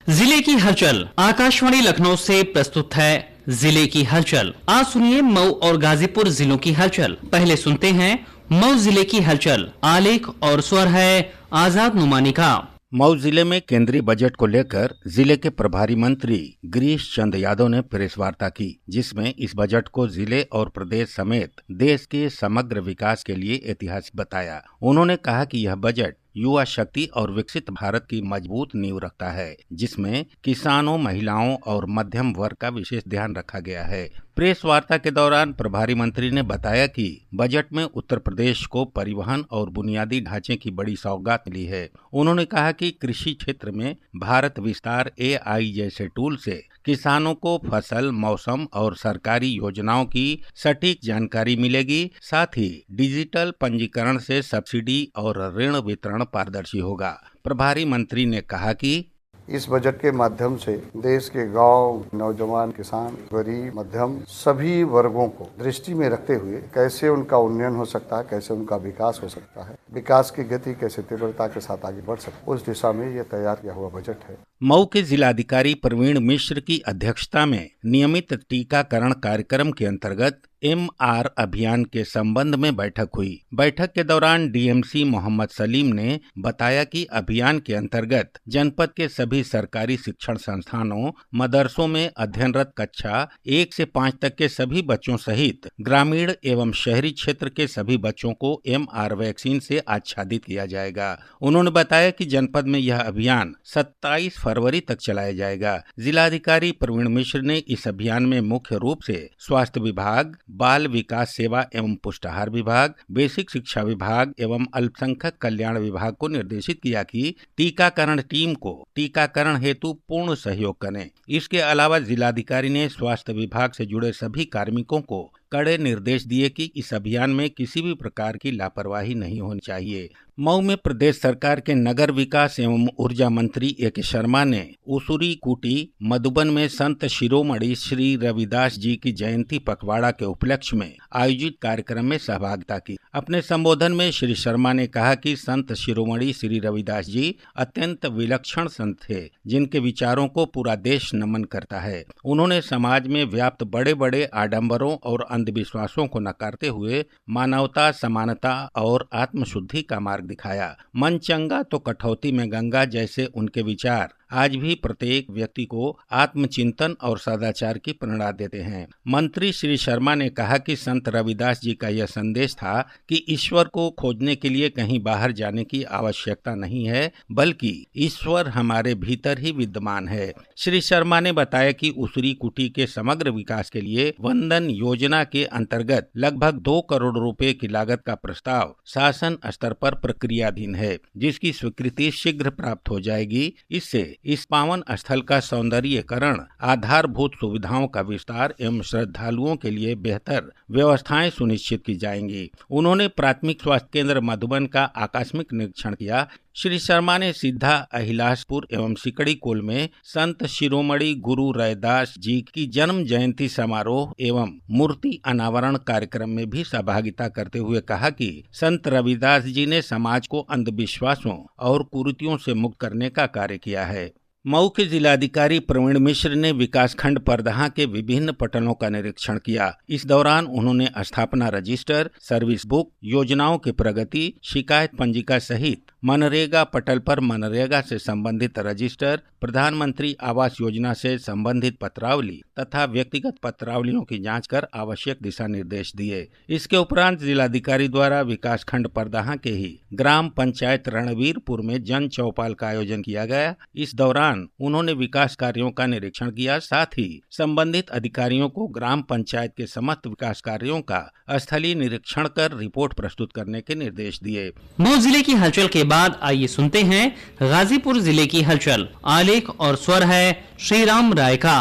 जिले की हलचल। आकाशवाणी लखनऊ से प्रस्तुत है जिले की हलचल। आज सुनिए मऊ और गाजीपुर जिलों की हलचल। पहले सुनते हैं मऊ जिले की हलचल। आलेख और स्वर है आजाद नुमानी का। मऊ जिले में केंद्रीय बजट को लेकर जिले के प्रभारी मंत्री गिरीश चंद यादव ने प्रेस वार्ता की, जिसमें इस बजट को जिले और प्रदेश समेत देश के समग्र विकास के लिए ऐतिहासिक बताया। उन्होंने कहा कि यह बजट युवा शक्ति और विकसित भारत की मजबूत नींव रखता है, जिसमें किसानों, महिलाओं और मध्यम वर्ग का विशेष ध्यान रखा गया है। प्रेस वार्ता के दौरान प्रभारी मंत्री ने बताया कि बजट में उत्तर प्रदेश को परिवहन और बुनियादी ढांचे की बड़ी सौगात मिली है। उन्होंने कहा कि कृषि क्षेत्र में भारत विस्तार AI जैसे टूल से किसानों को फसल, मौसम और सरकारी योजनाओं की सटीक जानकारी मिलेगी। साथ ही डिजिटल पंजीकरण से सब्सिडी और ऋण वितरण पारदर्शी होगा। प्रभारी मंत्री ने कहा कि इस बजट के माध्यम से देश के गांव, नौजवान, किसान, गरीब, मध्यम सभी वर्गों को दृष्टि में रखते हुए कैसे उनका उन्नयन हो सकता है, कैसे उनका विकास हो सकता है, विकास की गति कैसे तीव्रता के साथ आगे बढ़ सकती है, उस दिशा में यह तैयार किया हुआ बजट है। मऊ के जिलाधिकारी प्रवीण मिश्र की अध्यक्षता में नियमित टीकाकरण कार्यक्रम के अंतर्गत MR अभियान के संबंध में बैठक हुई। बैठक के दौरान DMC मोहम्मद सलीम ने बताया कि अभियान के अंतर्गत जनपद के सभी सरकारी शिक्षण संस्थानों, मदरसों में अध्ययनरत कक्षा 1 से 5 तक के सभी बच्चों सहित ग्रामीण एवं शहरी क्षेत्र के सभी बच्चों को MR वैक्सीन से आच्छादित किया जाएगा। उन्होंने बताया कि जनपद में यह अभियान 27 फरवरी तक चलाया जाएगा। जिलाधिकारी प्रवीण मिश्र ने इस अभियान में मुख्य रूप से स्वास्थ्य विभाग, बाल विकास सेवा एवं पुष्टाहार विभाग, बेसिक शिक्षा विभाग एवं अल्पसंख्यक कल्याण विभाग को निर्देशित किया कि टीकाकरण टीम को टीकाकरण हेतु पूर्ण सहयोग करें। इसके अलावा जिलाधिकारी ने स्वास्थ्य विभाग से जुड़े सभी कार्मिकों को कड़े निर्देश दिए कि इस अभियान में किसी भी प्रकार की लापरवाही नहीं होनी चाहिए। मऊ में प्रदेश सरकार के नगर विकास एवं ऊर्जा मंत्री A.K. शर्मा ने उसूरी कुटी मधुबन में संत शिरोमणि श्री रविदास जी की जयंती पखवाड़ा के उपलक्ष्य में आयोजित कार्यक्रम में सहभागिता की। अपने संबोधन में श्री शर्मा ने कहा कि संत शिरोमणि श्री रविदास जी अत्यंत विलक्षण संत थे, जिनके विचारों को पूरा देश नमन करता है। उन्होंने समाज में व्याप्त बड़े बड़े आडंबरों और अंधविश्वासों को नकारते हुए मानवता, समानता और आत्मशुद्धि का मार्ग दिखाया। मन चंगा तो कठौती में गंगा जैसे उनके विचार आज भी प्रत्येक व्यक्ति को आत्मचिंतन और सदाचार की प्रेरणा देते हैं। मंत्री श्री शर्मा ने कहा कि संत रविदास जी का यह संदेश था कि ईश्वर को खोजने के लिए कहीं बाहर जाने की आवश्यकता नहीं है, बल्कि ईश्वर हमारे भीतर ही विद्यमान है। श्री शर्मा ने बताया कि उसूरी कुटी के समग्र विकास के लिए वंदन योजना के अंतर्गत लगभग 2 करोड़ रुपए की लागत का प्रस्ताव शासन स्तर पर प्रक्रियाधीन है, जिसकी स्वीकृति शीघ्र प्राप्त हो जाएगी। इससे इस पावन स्थल का सौंदर्यीकरण, आधारभूत सुविधाओं का विस्तार एवं श्रद्धालुओं के लिए बेहतर व्यवस्थाएं सुनिश्चित की जाएंगी। उन्होंने प्राथमिक स्वास्थ्य केंद्र मधुबन का आकस्मिक निरीक्षण किया। श्री शर्मा ने सिद्धा, अहिलासपुर एवं सिकड़ीकोल में संत शिरोमणि गुरु रैदास जी की जन्म जयंती समारोह एवं मूर्ति अनावरण कार्यक्रम में भी सहभागिता करते हुए कहा कि संत रविदास जी ने समाज को अंधविश्वासों और कुरीतियों से मुक्त करने का कार्य किया है। मऊ के जिलाधिकारी प्रवीण मिश्र ने विकासखंड परदहा के विभिन्न पटलों का निरीक्षण किया। इस दौरान उन्होंने स्थापना रजिस्टर, सर्विस बुक, योजनाओं की प्रगति, शिकायत पंजिका सहित मनरेगा पटल पर मनरेगा से संबंधित रजिस्टर, प्रधानमंत्री आवास योजना से संबंधित पत्रावली तथा व्यक्तिगत पत्रावलियों की जांच कर आवश्यक दिशा निर्देश दिए। इसके उपरांत जिलाधिकारी द्वारा विकासखंड परदहा के ही ग्राम पंचायत रणवीरपुर में जन चौपाल का आयोजन किया गया। इस दौरान उन्होंने विकास कार्यों का निरीक्षण किया, साथ ही संबंधित अधिकारियों को ग्राम पंचायत के समस्त विकास कार्यों का स्थलीय निरीक्षण कर रिपोर्ट प्रस्तुत करने के निर्देश दिए। मऊ जिले की हलचल के बाद आइए सुनते हैं गाजीपुर जिले की हलचल। आलेख और स्वर है श्री राम राय का।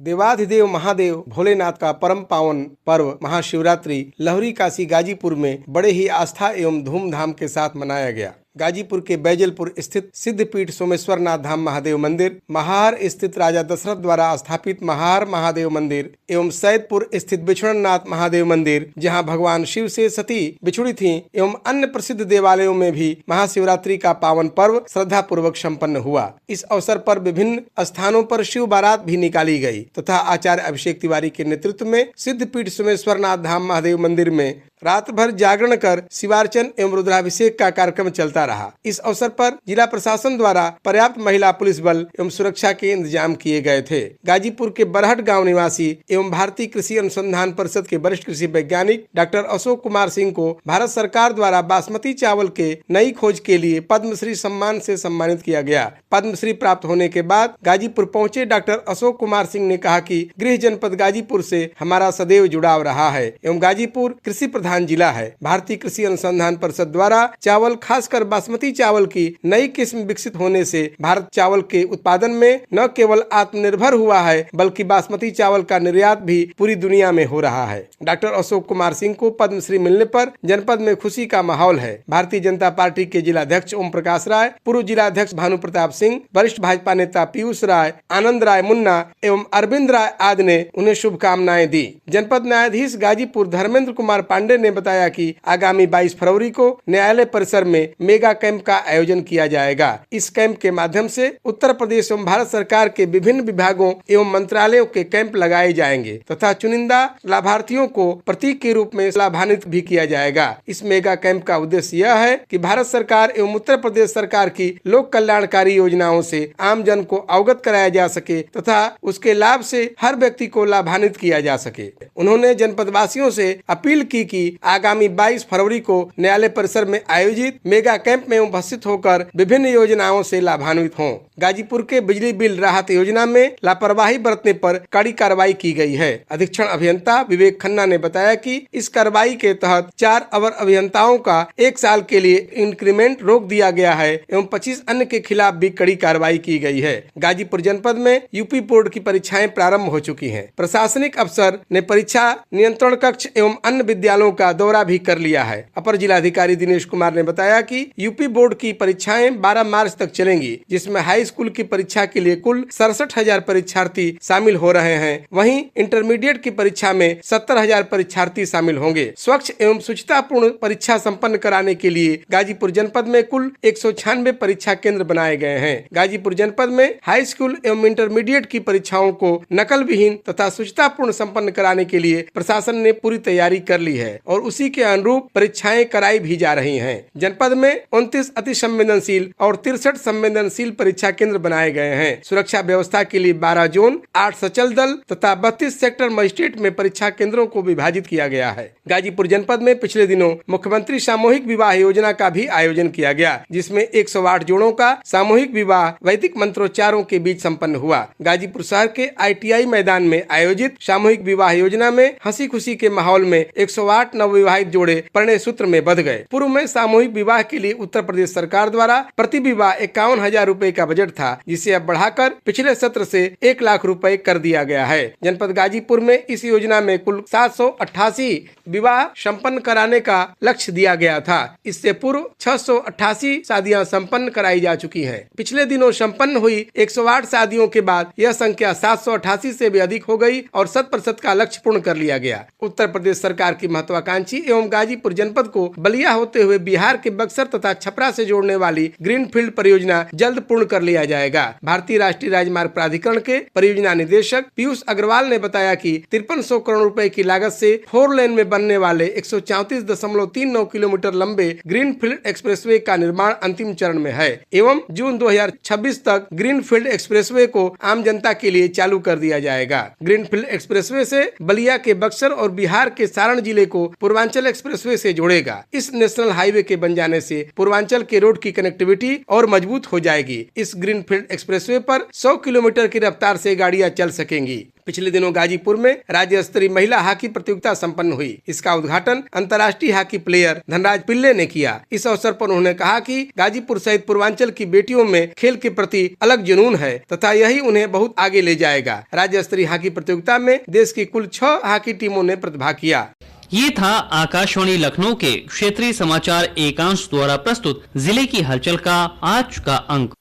देवाधिदेव महादेव भोलेनाथ का परम पावन पर्व महाशिवरात्रि लहरी काशी गाजीपुर में बड़े ही आस्था एवं धूमधाम के साथ मनाया गया। गाजीपुर के बैजलपुर स्थित सिद्धपीठ सोमेश्वरनाथ धाम महादेव मंदिर, महार स्थित राजा दशरथ द्वारा स्थापित महार महादेव मंदिर एवं सैदपुर स्थित बिछुड़ननाथ महादेव मंदिर, जहां भगवान शिव से सती बिछुड़ी थीं, एवं अन्य प्रसिद्ध देवालयों में भी महाशिवरात्रि का पावन पर्व श्रद्धा पूर्वक संपन्न हुआ। इस अवसर पर विभिन्न स्थानों पर शिव बारात भी निकाली गई तथा आचार्य अभिषेक तिवारी के नेतृत्व में सिद्धपीठ सोमेश्वरनाथ धाम महादेव मंदिर में रात भर जागरण कर शिवार्चन एवं रुद्राभिषेक का कार्यक्रम चलता रहा। इस अवसर पर जिला प्रशासन द्वारा पर्याप्त महिला पुलिस बल एवं सुरक्षा के इंतजाम किए गए थे। गाजीपुर के बरहट गांव निवासी एवं भारतीय कृषि अनुसंधान परिषद के वरिष्ठ कृषि वैज्ञानिक डॉक्टर अशोक कुमार सिंह को भारत सरकार द्वारा बासमती चावल के नई खोज के लिए पद्मश्री सम्मान से सम्मानित किया गया। पद्मश्री प्राप्त होने के बाद गाजीपुर पहुंचे डॉक्टर अशोक कुमार सिंह ने कहा कि गृह जनपद गाजीपुर से हमारा सदैव जुड़ाव रहा है एवं गाजीपुर कृषि प्रधान जिला है। भारतीय कृषि अनुसंधान परिषद द्वारा चावल खासकर बासमती चावल की नई किस्म विकसित होने से भारत चावल के उत्पादन में न केवल आत्मनिर्भर हुआ है बल्कि बासमती चावल का निर्यात भी पूरी दुनिया में हो रहा है। डॉक्टर अशोक कुमार सिंह को पद्मश्री मिलने पर जनपद में खुशी का माहौल है। भारतीय जनता पार्टी के जिलाध्यक्ष ओम प्रकाश राय, पूर्व जिलाध्यक्ष भानु प्रताप सिंह, वरिष्ठ भाजपा नेता पीयूष राय, आनंद राय मुन्ना एवं अरविंद राय आदि ने उन्हें शुभकामनाएं दी। जनपद न्यायाधीश गाजीपुर धर्मेंद्र कुमार पांडे ने बताया कि आगामी 22 फरवरी को न्यायालय परिसर में मेगा कैंप का आयोजन किया जाएगा। इस कैंप के माध्यम से उत्तर प्रदेश एवं भारत सरकार के विभिन्न विभागों एवं मंत्रालयों के कैंप लगाए जाएंगे तथा चुनिंदा लाभार्थियों को प्रतीक के रूप में लाभान्वित भी किया जाएगा। इस मेगा कैंप का उद्देश्य यह है कि भारत सरकार एवं उत्तर प्रदेश सरकार की लोक कल्याणकारी योजनाओं से आम जन को अवगत कराया जा सके तथा उसके लाभ से हर व्यक्ति को लाभान्वित किया जा सके। उन्होंने जनपद वासियों से अपील की कि आगामी 22 फरवरी को न्यायालय परिसर में आयोजित मेगा कैंप में उपस्थित होकर विभिन्न योजनाओं से लाभान्वित हों। गाजीपुर के बिजली बिल राहत योजना में लापरवाही बरतने पर कड़ी कार्रवाई की गई है। अधीक्षण अभियंता विवेक खन्ना ने बताया कि इस कार्रवाई के तहत 4 अवर अभियंताओं का 1 साल के लिए इंक्रीमेंट रोक दिया गया है एवं 25 अन्य के खिलाफ भी कड़ी कार्रवाई की गई है। गाजीपुर जनपद में यूपी बोर्ड की परीक्षाएं प्रारंभ हो चुकी हैं। प्रशासनिक अफसर ने परीक्षा नियंत्रण कक्ष एवं अन्य विद्यालयों का दौरा भी कर लिया है। अपर जिलाधिकारी दिनेश कुमार ने बताया कि यूपी बोर्ड की परीक्षाएं 12 मार्च तक चलेंगी, जिसमें हाई स्कूल की परीक्षा के लिए कुल 67,000 परीक्षार्थी शामिल हो रहे हैं। वहीं इंटरमीडिएट की परीक्षा में 70,000 परीक्षार्थी शामिल होंगे। स्वच्छ एवं शुचितापूर्ण परीक्षा संपन्न कराने के लिए गाजीपुर जनपद में कुल 196 परीक्षा केंद्र बनाए गए हैं। गाजीपुर जनपद में हाई स्कूल एवं इंटरमीडिएट की परीक्षाओं को नकल विहीन तथा शुचितापूर्ण संपन्न कराने के लिए प्रशासन ने पूरी तैयारी कर ली है और उसी के अनुरूप परीक्षाएं कराई भी जा रही हैं। जनपद में 29 अति संवेदनशील और 63 संवेदनशील परीक्षा केंद्र बनाए गए हैं। सुरक्षा व्यवस्था के लिए 12 जोन, 8 सचल दल तथा 32 सेक्टर मजिस्ट्रेट में परीक्षा केंद्रों को विभाजित किया गया है। गाजीपुर जनपद में पिछले दिनों मुख्यमंत्री सामूहिक विवाह योजना का भी आयोजन किया गया, जिसमें 108 जोड़ों का सामूहिक विवाह वैदिक मंत्रोच्चारों के बीच संपन्न हुआ। गाजीपुर शहर के ITI मैदान में आयोजित सामूहिक विवाह योजना में हंसी खुशी के माहौल में 108 नवविवाहित जोड़े परिणय सूत्र में बंध गए। पूर्व में सामूहिक विवाह के लिए उत्तर प्रदेश सरकार द्वारा प्रति विवाह 51,000 रूपए का बजट था, जिसे अब बढ़ाकर पिछले सत्र से 1 लाख रूपए कर दिया गया है। जनपद गाजीपुर में इस योजना में कुल 788 विवाह संपन्न कराने का लक्ष्य दिया गया था। इससे पूर्व 688 शादियां संपन्न कराई जा चुकी हैं। पिछले दिनों संपन्न हुई 108 शादियों के बाद यह संख्या 788 से भी अधिक हो गई और 100% का लक्ष्य पूर्ण कर लिया गया। उत्तर प्रदेश सरकार की महत्वाकांक्षी एवं गाजीपुर जनपद को बलिया होते हुए बिहार के बक्सर तथा छपरा से जोड़ने वाली ग्रीनफील्ड परियोजना जल्द पूर्ण कर लिया जाएगा। भारतीय राष्ट्रीय राजमार्ग प्राधिकरण के परियोजना निदेशक पीयूष अग्रवाल ने बताया कि 5300 करोड़ रुपए की लागत से 4 लेन में बनने वाले 134.39 किलोमीटर लंबे ग्रीनफील्ड एक्सप्रेसवे का निर्माण अंतिम चरण में है एवं जून 2026 तक ग्रीनफील्ड एक्सप्रेसवे को आम जनता के लिए चालू कर दिया जाएगा। ग्रीनफील्ड एक्सप्रेसवे से बलिया के बक्सर और बिहार के सारण जिले को पूर्वांचल एक्सप्रेसवे से जोड़ेगा। इस नेशनल हाईवे के बन जाने से पूर्वांचल के रोड की कनेक्टिविटी और मजबूत हो जाएगी। इस ग्रीनफील्ड एक्सप्रेसवे पर 100 किलोमीटर की रफ्तार से गाड़ियां चल सकेंगी। पिछले दिनों गाजीपुर में राज्य स्तरीय महिला हॉकी प्रतियोगिता संपन्न हुई। इसका उद्घाटन अंतर्राष्ट्रीय हॉकी प्लेयर धनराज पिल्ले ने किया। इस अवसर पर उन्होंने कहा कि गाजीपुर सहित पूर्वांचल की बेटियों में खेल के प्रति अलग जुनून है तथा यही उन्हें बहुत आगे ले जाएगा। राज्य स्तरीय हॉकी प्रतियोगिता में देश की कुल 6 हॉकी टीमों ने प्रतिभाग किया। ये था आकाशवाणी लखनऊ के क्षेत्रीय समाचार एकांश द्वारा प्रस्तुत जिले की हलचल का आज का अंक।